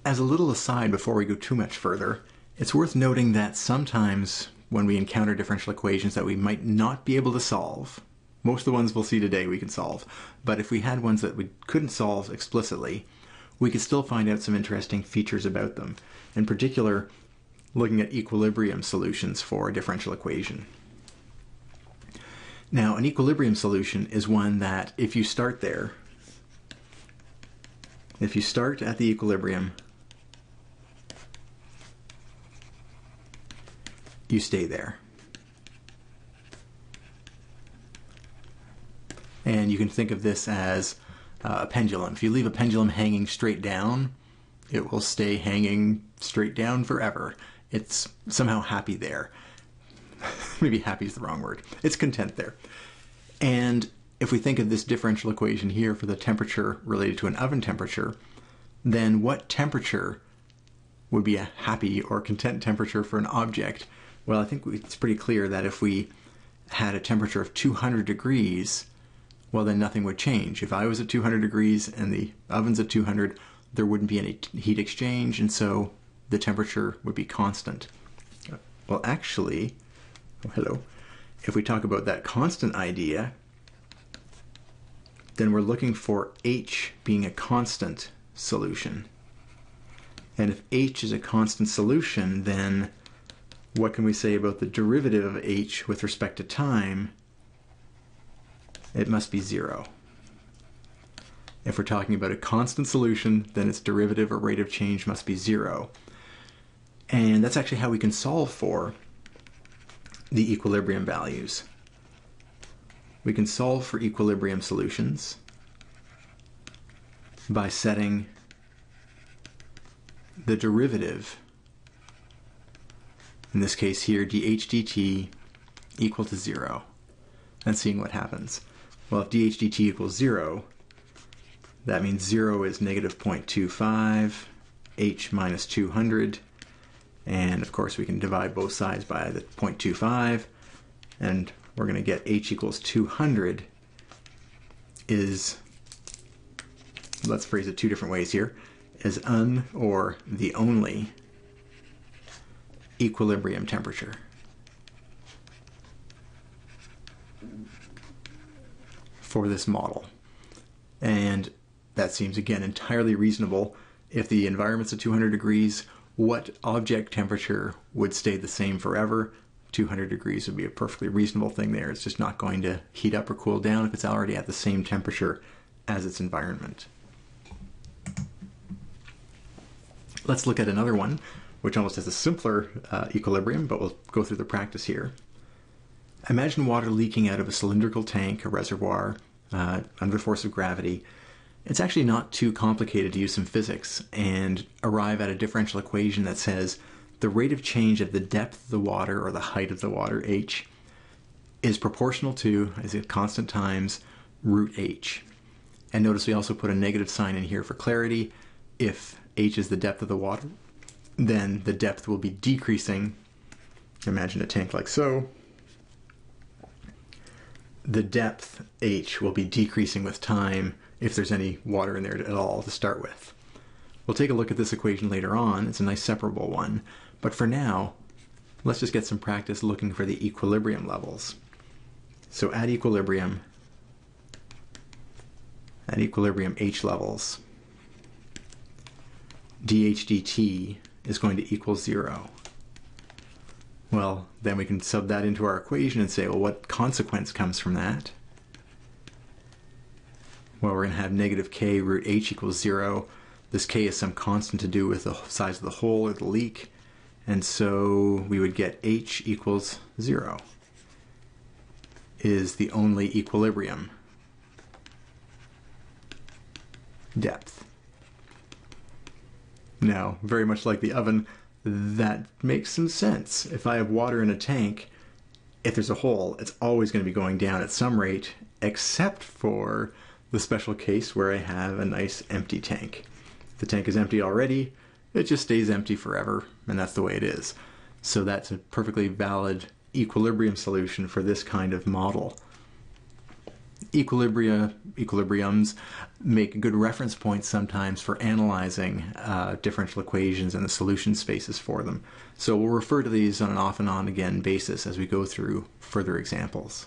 As a little aside before we go too much further, it's worth noting that sometimes when we encounter differential equations that we might not be able to solve, most of the ones we'll see today we can solve, but if we had ones that we couldn't solve explicitly, we could still find out some interesting features about them. In particular, looking at equilibrium solutions for a differential equation. Now, an equilibrium solution is one that if you start there, if you start at the equilibrium, you stay there. And you can think of this as a pendulum. If you leave a pendulum hanging straight down, it will stay hanging straight down forever. It's somehow happy there. Maybe happy is the wrong word. It's content there. And if we think of this differential equation here for the temperature related to an oven temperature, then what temperature would be a happy or content temperature for an object? Well, I think it's pretty clear that if we had a temperature of 200 degrees, well, then nothing would change. If I was at 200 degrees and the oven's at 200, there wouldn't be any heat exchange, and so the temperature would be constant. Well, actually, if we talk about that constant idea, then we're looking for H being a constant solution. And if H is a constant solution, then what can we say about the derivative of H with respect to time? It must be 0. If we're talking about a constant solution, then its derivative or rate of change must be 0. And that's actually how we can solve for the equilibrium values. We can solve for equilibrium solutions by setting the derivative, in this case here, dh dt equal to 0, and seeing what happens. Well, if dh dt equals 0, that means 0 is negative 0.25, h minus 200, and of course we can divide both sides by the 0.25, and we're going to get h equals 200 is, let's phrase it two different ways here, is or the only equilibrium temperature. For this model. And that seems again entirely reasonable. If the environment's at 200 degrees, what object temperature would stay the same forever? 200 degrees would be a perfectly reasonable thing there. It's just not going to heat up or cool down if it's already at the same temperature as its environment. Let's look at another one, which almost has a simpler equilibrium, but we'll go through the practice here. Imagine water leaking out of a cylindrical tank, a reservoir, under the force of gravity. It's actually not too complicated to use some physics and arrive at a differential equation that says the rate of change of the depth of the water, or the height of the water, h, is proportional to, as it constant times, root h. And notice we also put a negative sign in here for clarity. If h is the depth of the water, then the depth will be decreasing. Imagine a tank like so. The depth h will be decreasing with time if there's any water in there at all to start with. We'll take a look at this equation later on. It's a nice separable one. But for now, let's just get some practice looking for the equilibrium levels. So at equilibrium h levels, dh dt is going to equal 0. Well, then we can sub that into our equation and say, well, what consequence comes from that? Well, we're going to have negative k root h equals 0. This k is some constant to do with the size of the hole or the leak, and so we would get h equals 0 is the only equilibrium depth. Now, very much like the oven, that makes some sense. If I have water in a tank, if there's a hole, it's always going to be going down at some rate, except for the special case where I have a nice empty tank. If the tank is empty already, it just stays empty forever, and that's the way it is. So that's a perfectly valid equilibrium solution for this kind of model. equilibriums make good reference points sometimes for analyzing differential equations and the solution spaces for them. So we'll refer to these on an off and on again basis as we go through further examples.